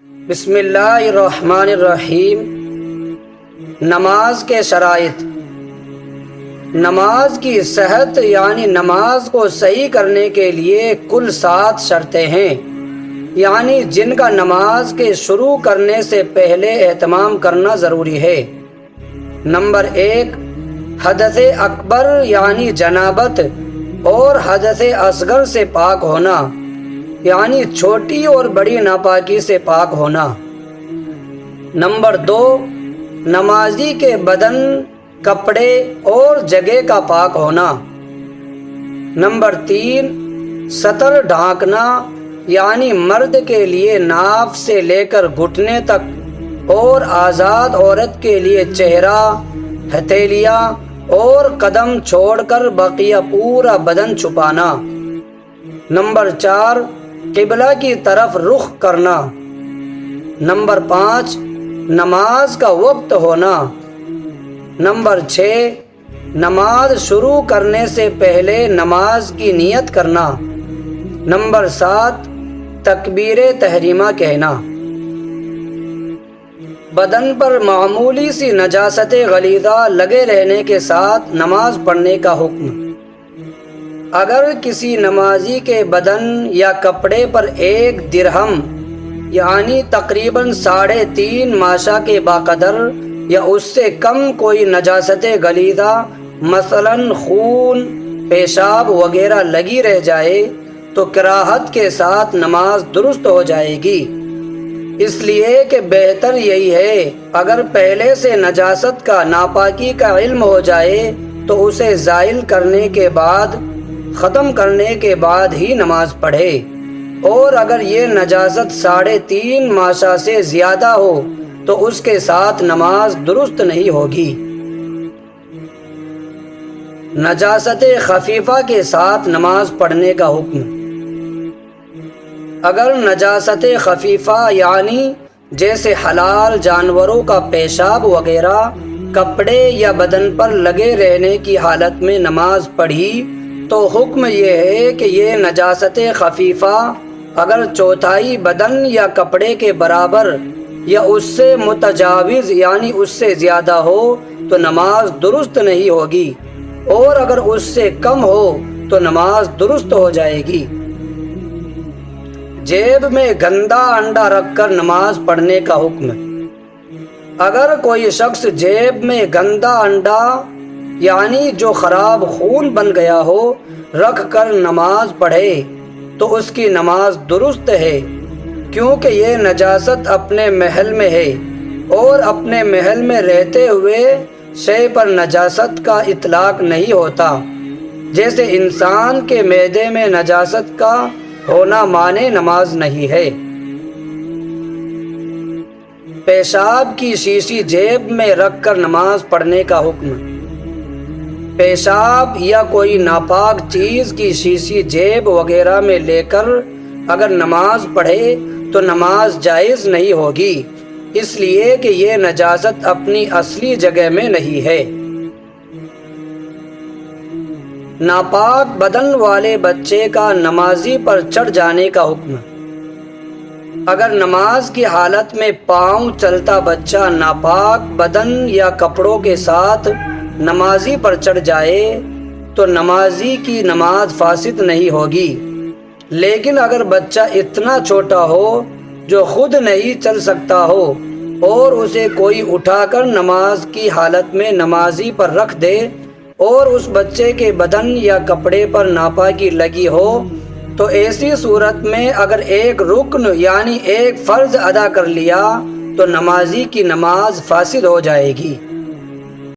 بسم اللہ الرحمن الرحیم۔ نماز کے شرائط۔ نماز کی صحت یعنی نماز کو صحیح کرنے کے لیے کل 7 شرطیں ہیں، یعنی جن کا نماز کے شروع کرنے سے پہلے اہتمام کرنا ضروری ہے۔ نمبر 1، حدث اکبر یعنی جنابت اور حدث اصغر سے پاک ہونا، یعنی چھوٹی اور بڑی ناپاکی سے پاک ہونا۔ نمبر 2، نمازی کے بدن، کپڑے اور جگہ کا پاک ہونا۔ نمبر 3، سطر ڈھانکنا، یعنی مرد کے لیے ناف سے لے کر گھٹنے تک اور آزاد عورت کے لیے چہرہ، ہتھیلیاں اور قدم چھوڑ کر بقیہ پورا بدن چھپانا۔ نمبر 4، قبلہ کی طرف رخ کرنا۔ نمبر 5، نماز کا وقت ہونا۔ نمبر 6، نماز شروع کرنے سے پہلے نماز کی نیت کرنا۔ نمبر 7، تکبیر تحریمہ کہنا۔ بدن پر معمولی سی نجاست غلیظہ لگے رہنے کے ساتھ نماز پڑھنے کا حکم۔ اگر کسی نمازی کے بدن یا کپڑے پر 1 درہم یعنی تقریباً 3.5 ماشا کے باقدر یا اس سے کم کوئی نجاست غلیظہ مثلاً خون، پیشاب وغیرہ لگی رہ جائے تو کراہت کے ساتھ نماز درست ہو جائے گی، اس لیے کہ بہتر یہی ہے اگر پہلے سے نجاست کا ناپاکی کا علم ہو جائے تو اسے زائل کرنے کے بعد، ختم کرنے کے بعد ہی نماز پڑھے، اور اگر یہ نجاست 3.5 ماشا سے زیادہ ہو تو اس کے ساتھ نماز درست نہیں ہوگی۔ نجاست خفیفہ کے ساتھ نماز پڑھنے کا حکم۔ اگر نجاست خفیفہ یعنی جیسے حلال جانوروں کا پیشاب وغیرہ کپڑے یا بدن پر لگے رہنے کی حالت میں نماز پڑھی تو حکم یہ ہے کہ یہ نجاست خفیفہ اگر 1/4 بدن یا کپڑے کے برابر یا اس سے متجاوز یعنی اس سے زیادہ ہو تو نماز درست نہیں ہوگی، اور اگر اس سے کم ہو تو نماز درست ہو جائے گی۔ جیب میں گندا انڈا رکھ کر نماز پڑھنے کا حکم۔ اگر کوئی شخص جیب میں گندا انڈا یعنی جو خراب خون بن گیا ہو رکھ کر نماز پڑھے تو اس کی نماز درست ہے، کیونکہ یہ نجاست اپنے محل میں ہے، اور اپنے محل میں رہتے ہوئے شے پر نجاست کا اطلاق نہیں ہوتا، جیسے انسان کے معدے میں نجاست کا ہونا معنی نماز نہیں ہے۔ پیشاب کی شیشی جیب میں رکھ کر نماز پڑھنے کا حکم۔ پیشاب یا کوئی ناپاک چیز کی شیشی جیب وغیرہ میں لے کر اگر نماز پڑھے تو نماز جائز نہیں ہوگی، اس لیے کہ یہ نجاست اپنی اصلی جگہ میں نہیں ہے۔ ناپاک بدن والے بچے کا نمازی پر چڑھ جانے کا حکم۔ اگر نماز کی حالت میں پاؤں چلتا بچہ ناپاک بدن یا کپڑوں کے ساتھ نمازی پر چڑھ جائے تو نمازی کی نماز فاسد نہیں ہوگی، لیکن اگر بچہ اتنا چھوٹا ہو جو خود نہیں چل سکتا ہو اور اسے کوئی اٹھا کر نماز کی حالت میں نمازی پر رکھ دے اور اس بچے کے بدن یا کپڑے پر ناپاکی لگی ہو تو ایسی صورت میں اگر ایک رکن یعنی ایک فرض ادا کر لیا تو نمازی کی نماز فاسد ہو جائے گی۔